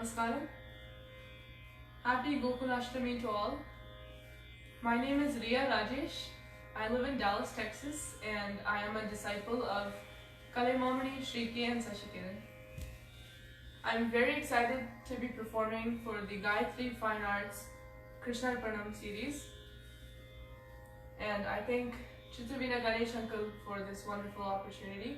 Namaskaram. Happy Gokulashtami to all. My name is Riya Rajesh. I live in Dallas, Texas, and I am a disciple of Kalaimamani, Shriki, and Sashikeran. I'm very excited to be performing for the Gayatri Fine Arts Krishna Pranam series, and I thank Chitravina Ganesh Uncle for this wonderful opportunity.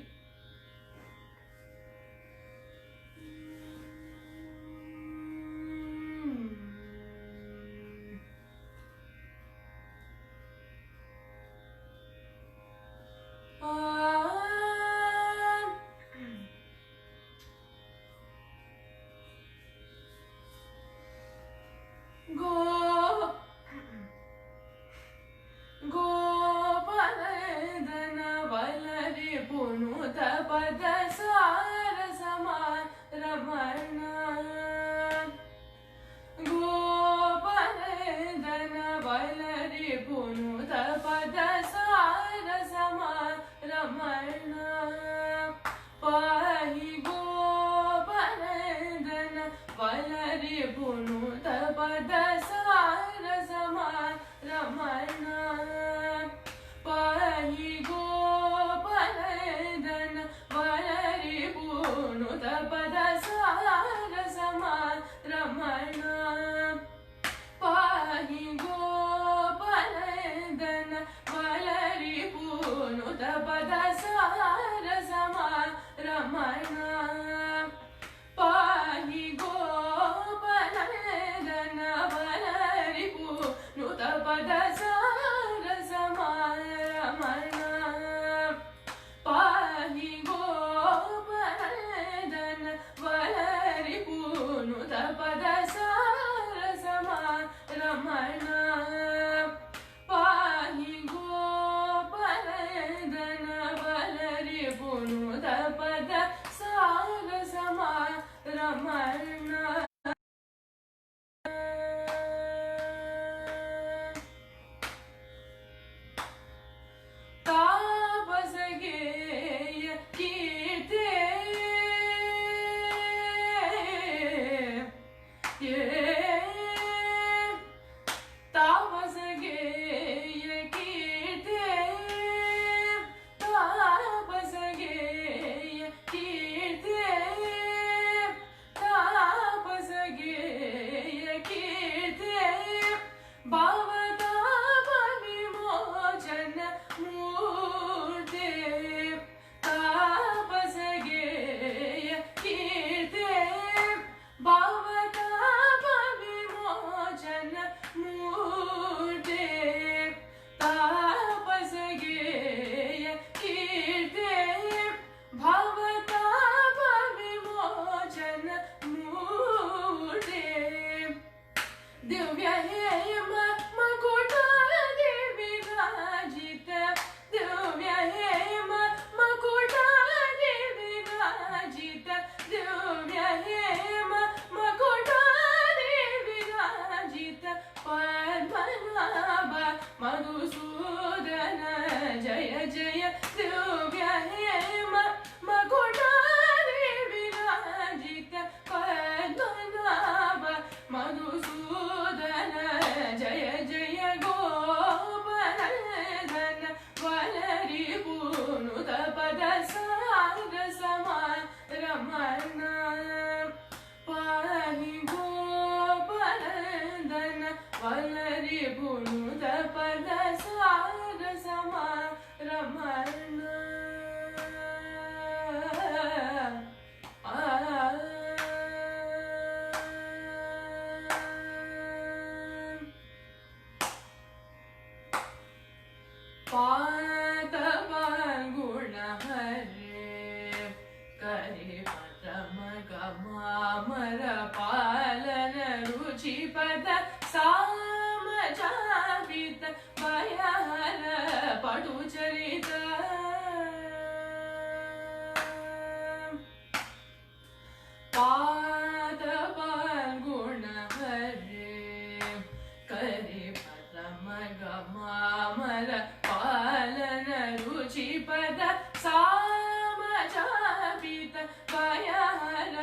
पालन रुचि पद साम जापित भयहर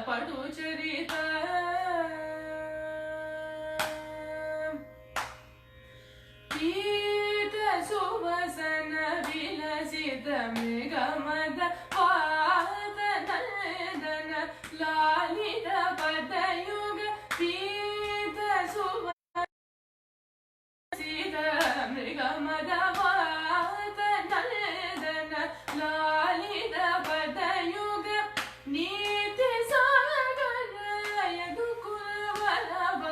पटुचरित पीत सुवसन विलसित मृगमद पाद नंदन लालित पदयुग पीत सुवसित मृगमद पाद नंदन लालित पदयुग नीति सागर यदुकुल वल्लभ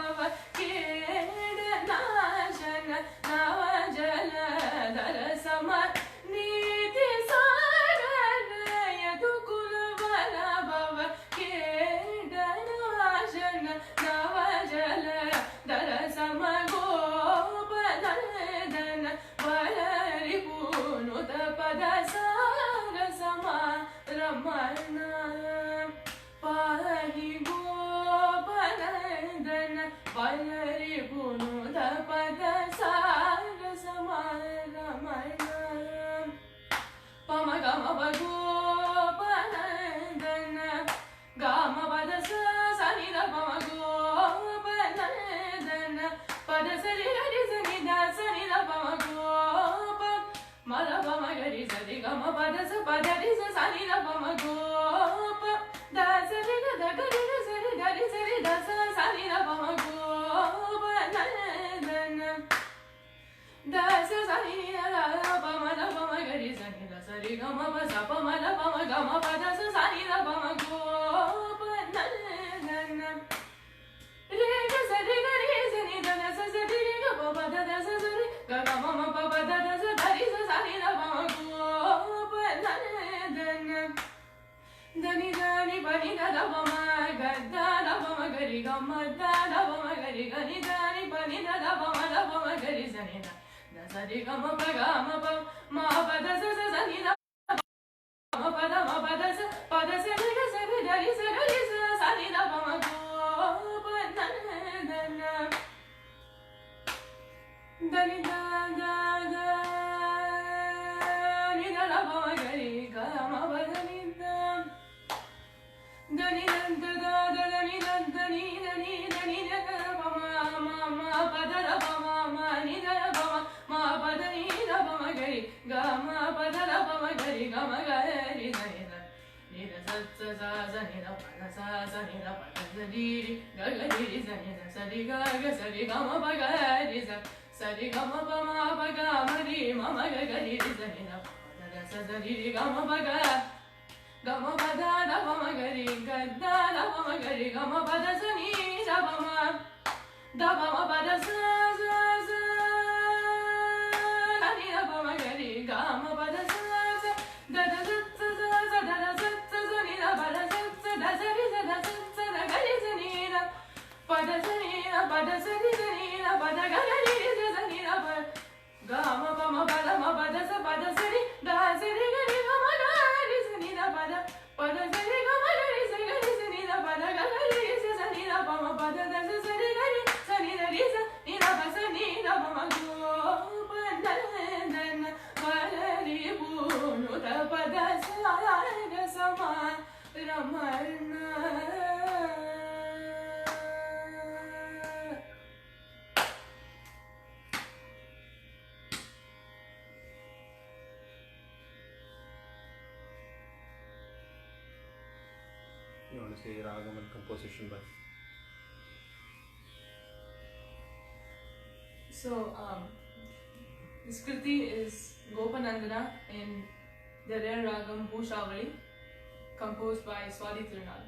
खेड नाशन नव जल दर समर नीति सागर यदुकुल वल्लभ खेड नाशन नव जल दर समर गोपनंदन वलरिपुनुत पद सार समा रमण पाहि गोपनंदन वलरिपुनुत पद सार समा रमण पम गम गोपनंदन गम पद सनि द पम गोपनंदन पद सरि गरि सनि द सनि द पम गोप मद पम गरि सरि गम पद स पद रि स सनि द पम गोप द सरि ग द गरि ग सरि द रि सरि द स सनि द पम गोपनंदन द स सनि द पम द पम गरि सनि द सरि गम प स पम द पम गम पद स सनि द पम गोपनंदन रे ग सरि ग रि सनि द स सरि रि ग प प द स सरि ग ग म म प प द स द रि स सनि द पम गोपनंदन धनि धनि पनि द द पम ग द द पम गरि ग म द द पम गरि ग नि धनि पनि द द पम गरि सनि द सरि ग म प ग म प म प द स सनि द म प द स प द स रि ग सरि द रि स ग रि स सनि द पम गोपनंदन धनि द द द नि द द पम गरि ग म प द नि द धनि द द द धनि द द नि द नि द नि द द पम म म प द द पम म नि द पम म प द नि द पम गरि ग म प द द पम गरि ग म गरि धनि द नि द स स स नि द प द स स नि द प द स रि रि ग ग रि रि स नि द स रि ग ग स रि ग म प ग रि स स रि ग म प म प ग म रि म म ग ग रि रि स नि द प द द स स रि रि ग म प ग ग म प द द प म ग रि ग द द प म ग रि ग म प द स नि द प म द प म प द स स स नि द प म ग रि ग म प द स स द द स स स स द द स स स नि द प द स स द स रि स द स स द ग रि स नि द प द स नि द प द स रि स नि द प द ग ग रि रि स स नि द प ग म प म प द म प द स प द स रि द स रि ग रि ग म ग रि स नि द प द स रि ग म ग रि स ग रि स नि द प द ग ग रि रि स स नि द प म प द द स स रि ग रि स नि द रि स नि द प स नि द प म गोपनंदन वलरिपुनुत पद सार समा रमण You want to say ragam and composition by? So, this kriti is Gopanandana in the rare ragam Bhushavari, composed by Swati Tirunal.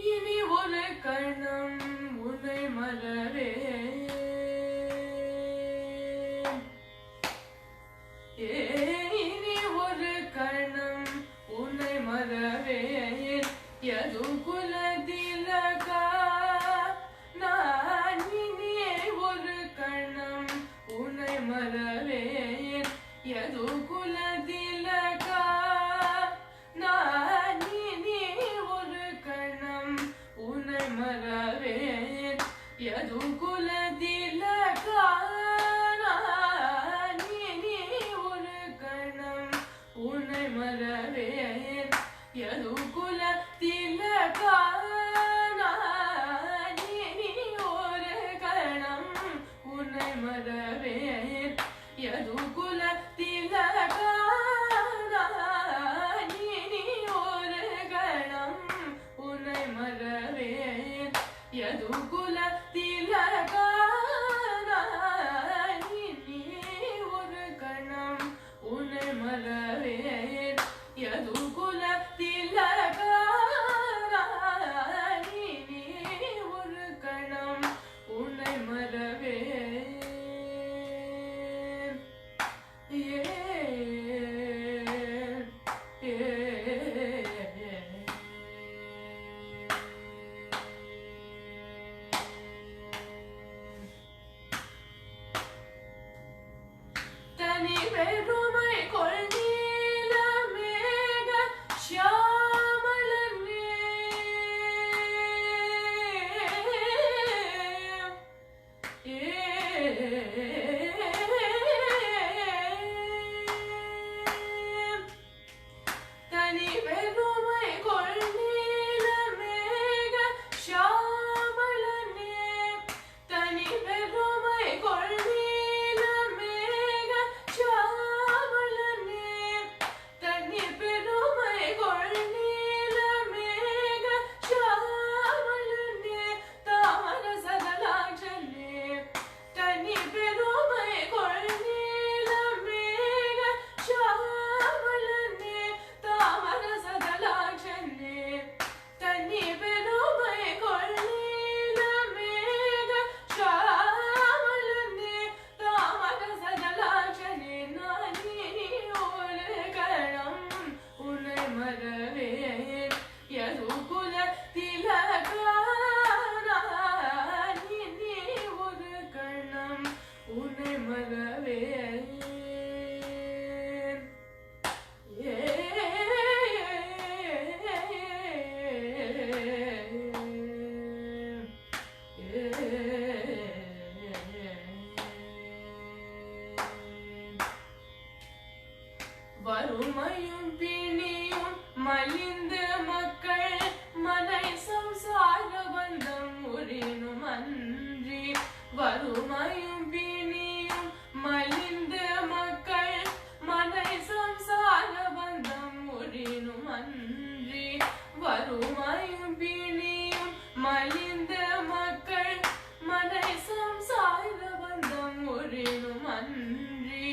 இனி ஒரு கணம் உன்னை மறவே இனி ஒரு கணம் உன்னை மறவே யது குலதிலகா நான் இனி ஒரு கணம் உன்னை மறவே யது குலதிலகா நான் இனி ஒரு கணம் உன்னை மறவே யது குலதிலகா நான் இனி ஒரு கணம் உன்னை மறவே யது குலதிலகா நான் இனி ஒரு கணம் உன்னை மறவே யது குலதிலகா நான் இனி ஒரு கணம் உன்னை மறவே யது குலதிலகா நான் இனி ஒரு கணம் உன்னை மறவே யது குலதிலகா நான் இனி ஒரு கணம் உன்னை மறவே தனி பெருமை கொள் நீல மேக ஷியாமளனே தனி பெருமை கொள் நீல மேக ஷியாமளனே தனி பெருமை கொள் நீல மேக ஷியாமளனே தனி பெருமை கொள் நீல மேக ஷியாமளனே தாமர சதலாட்சனே தனி பெருமை கொள் நீல மேக ஷியாமளனே தாமர சதலாட்சனே தனி பெருமை கொள் நீல மேக ஷியாமளனே தாமர சதலாட்சனே நான் இனி ஒரு கணம் உன்னை மறவே யது குலதிலகா நான் இனி ஒரு கணம் உன்னை மறவே வறுமையும் பிணியும் மலிந்த மக்கள் மனை சம்சார பந்தம் உரினும் அன்றி வறுமையும் பிணியும் மலிந்த மக்கள் மனை சம்சார பந்தம் உரினும் அன்றி வறுமையும் பிணியும் மலிந்த மக்கள் மனை சம்சார பந்தம் உரினும் அன்றி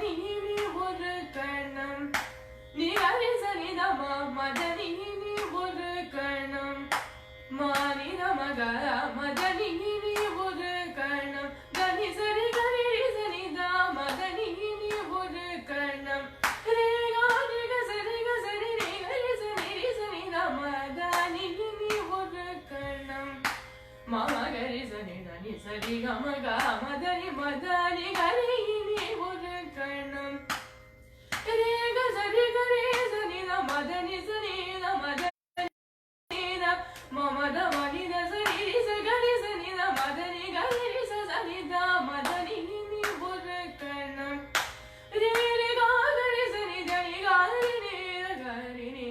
மதனி நீ ஒரு கணம் நீ கரி சனி தம மதனி நீ ஒரு கணம் மானித மக மதனி நீ ஒரு கணம் தனி சரி கரி சனி த மதனி நீ ஒரு கணம் ரே கரி சரி சரி ரே கரி சனி த மதனி நீ ஒரு கணம் மாமா கரி சனி தனி சரி கம க மதனி மதனி கரி நீ ஒரு கணம் ரே க சரி கரி சனி த மதனி சனி த மதனி த மமத மனி த சரி ச கரி சனி த மதனி கரி ச சனி த மதனி நீ ஒரு கணம் ரே ரே க கரி சனி தனி கரி நீ கரி நீ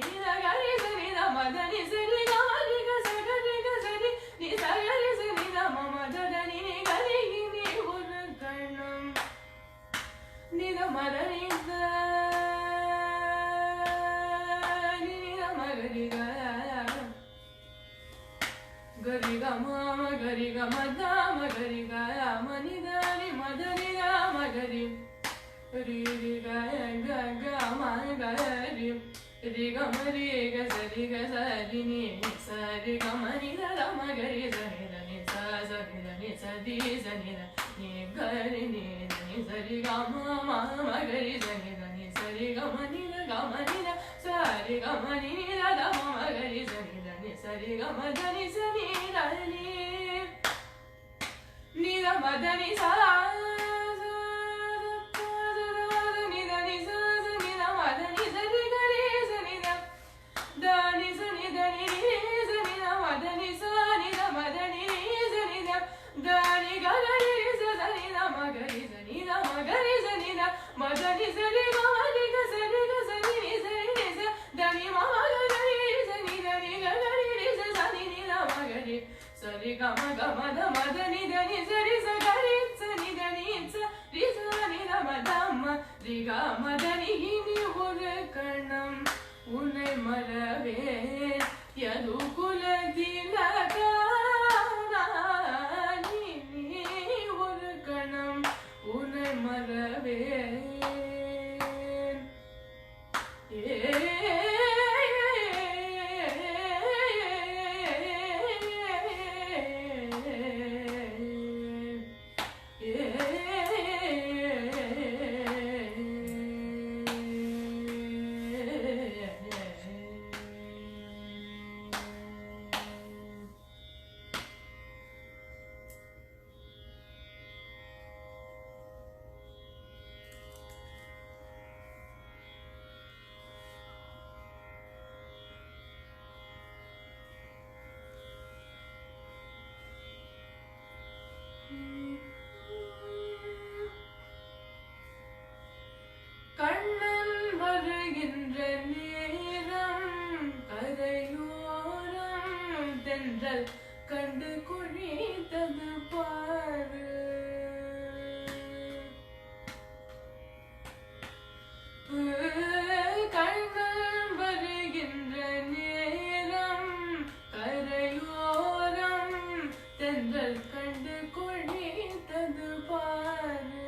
கரி சனி த மதனி சரி கரி க ச கரி க சரி நீ ச கரி சனி த மமத தனி நீ கரி நீ ஒரு கணம் நீ த மதனி த gari ga ma gari ga ma da ma gari ga ma ni da ni ma da ni da ma gari ri ri ga ma ga ri ri ga ma ri ga sa ri ni sa ri ga ma ni da ma gari sa ni da ni sa ni da ni sa di sa ni da ni ga ri ni sa ri ga ma gari sa ni da ni sa ri ga ma ni da sa ri ga ma ni da ma gari sa ni da ni sa ri ga ma da ni sa ni da ni da ma da ni sa ni da ni sa ni da ma da ni sa ri ga ri sa ni da da ni sa ni da ni sa ni da ma da ni sa ni da ma da ni sa ni da da ni ga ga ri sa ni da ma ga ri sa ni da ma ga ri sa ni da ma da ni sa ri ga ma ri ga sa ni ni sa ni sa da ni ma ga ga ri sa ni da ni ga ga ri sa sa ni da ma ga ri sa ri ga ma da ma da ni sa ri sa ga ri sa ni da ni sa ri sa ni da ma da ma ri ga ma da ni ஒரு கணம் உன்னை மறவே யது குலதில நீ ஒரு கணம் உன்னை மறவே கண்ணன் வருகின்ற நேரம் கரையோரம் தென்றல் கண்டு குழித்தது பாரு கண்ணன் வருகின்ற நேரம் கரையோரம் தென்றல் கண்டு குழித்தது பாரு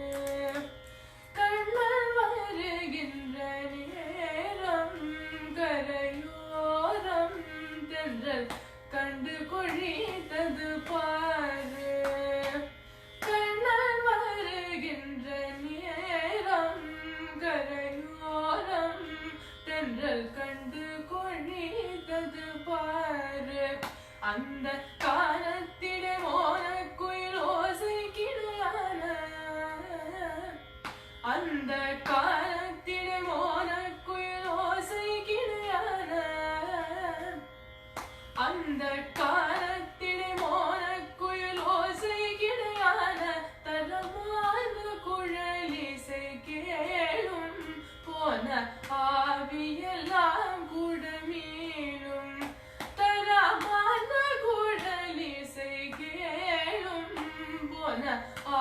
கண்ணன் வருகின்ற நேரம் கரையோரம் தென்றல் கண்டு குழித்தது பாரு கண்ணன் வருகின்ற நேரம் கரையோரம் தென்றல் கண்டு குழித்தது பாரு அந்த காலத்திலே மோனக்குயில் ஓசை கிடையான அந்த காலத்திலே மோனக்குயில் ஓசை கிடையான அந்த காலத்திலே மோனக்குயில் ஓசை கிடையான தரமான குழலிசை கேளும் போன ஆவியெல்லாம் கூட மீனும் தரமான குழலிசை கேளும் போன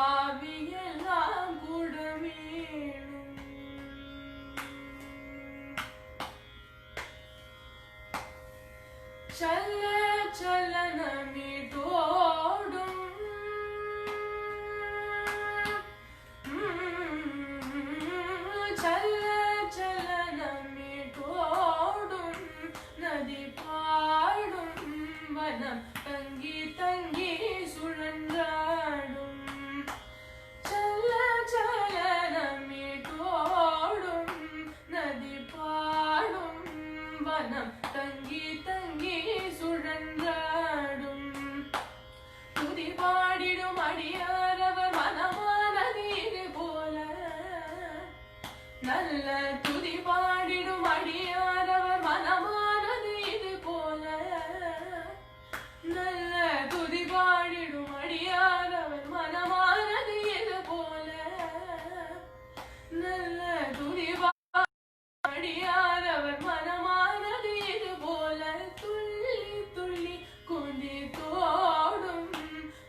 ஆவியெல்லாம் கூட மீனும் चल चलन मिटोडुम चल चलनमिटोडुम नदी पाडुम वनम तंगी तंगी सुरंजाडुम चल चलनमिटोडुम नदी पाडुम वनम तंगी तंगी सुरंजाडुम तुदी पाडिडुम अडियारवर मनमानது இது போல நல்ல துதி பாடிடும் அடியாரவர் மனமானது இது போல நல்ல துதி பாடிடும் அடியாரவர் மனமானது இது போல நல்ல துதி அடியாரவர் மனமானது இது போல துள்ளி துள்ளி குதி தோடும்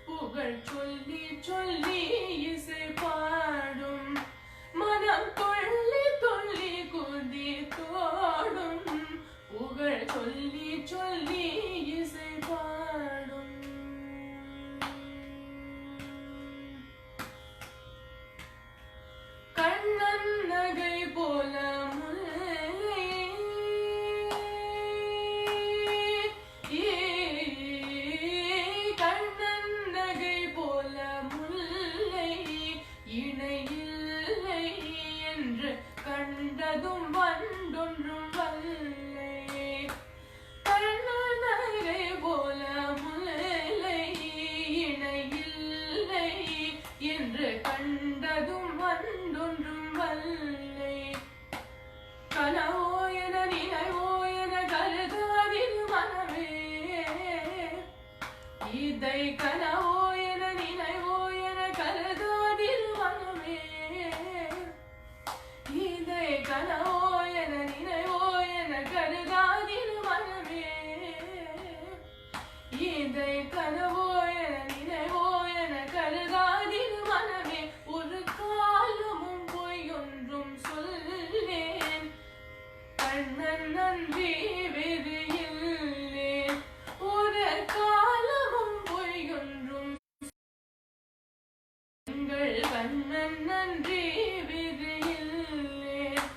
புகழ் சொல்லி சொல்லி இசை பாடும் மனம் துள்ளி துள்ளி குதி தோடும் புகழ் சொல்லி சொல்லி இசை பாடும் கண்ணன் நகை போல முல்லை கண்ணன் நகை போல முல்லை இணையில்லை என்று கண்டதும் வண்டொன்றும் வல்லை கண்ணன் நகை போல முல்லை இணையில்லை என்று கண்டதும் வண்டொன்றும் வல்லை கனவோ என நினைவோ என கருதாதிரு மனமே இதை கனவோ என நினைவோ என கருதாதிரு மனமே இதை கனவோ என நினைவோ என கருதாதிரு மனமே இதை கனவோ என நினைவோ என கருதாதிரு மனமே ஒரு காலமும் பொய்யொன்றும் சொல்லேன் கண்ணன் நன்றி வேறு இல்லேன் ஒரு காலமும் பொய்யொன்றும் எங்கள் கண்ணன் நன்றி வேறு இல்லேன்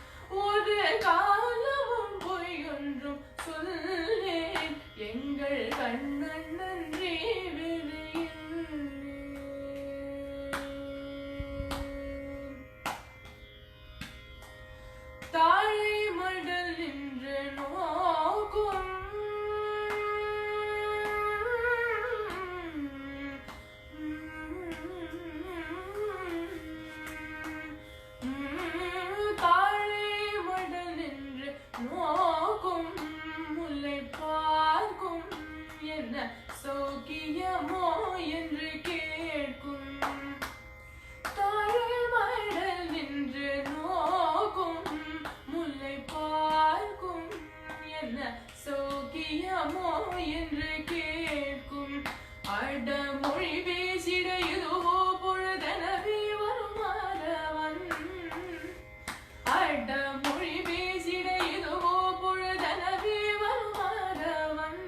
ஒரு காலமும் பொய்யொன்றும் சொல்லேன் எங்கள் கண்ணன் நன்றி வேறு இல்லேன் தாழை மடல் நின்று நோக்கும் தாழை மடல் நின்று நோக்கும் முல்லை பார்க்கும் என்ன சௌக்கியமோ என்று கேட்கும் தாழை மடல் நின்று நோக்கும் முல்லை பார்க்கும் என்ன சௌக்கியமோ என்று கேட்கும் அடமொழி பேசிட இதுவோ பொழுதெனவே வரும் மாறவன் அடமொழி பேசிட இதுவோ பொழுதெனவே வரும் மாறவன்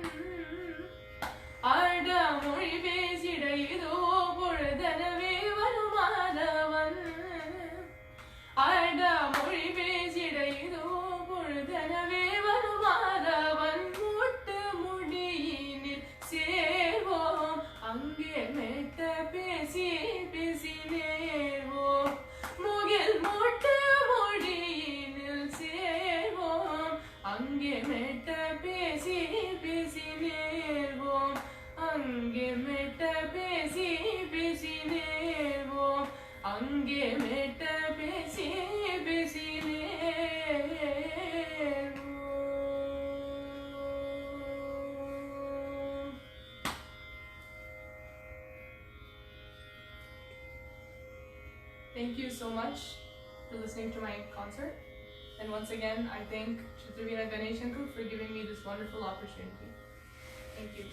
அடமொழி பேசிட இதுவோ பொழுதெனவே வரும் மாறவன் அடமொழி பேசிட இதுவோ பொழுதெனவே வரும் மாறவன் முட்டு முடியினில் சேர்வோம் அங்கே மெட்ட பேசி பேசி நேர்வோம் முகில் முட்டு முடியினில் சேர்வோம் அங்கே மெட்ட பேசி பேசி நேர்வோம் அங்கே மெட்ட பேசி பேசி நேர்வோம் அங்கே மெட்ட பேசி பேசி நேர்வோம். Thank you so much for listening to my concert. And once again, I thank Chitraveena Ganesh Uncle for giving me this wonderful opportunity. Thank you.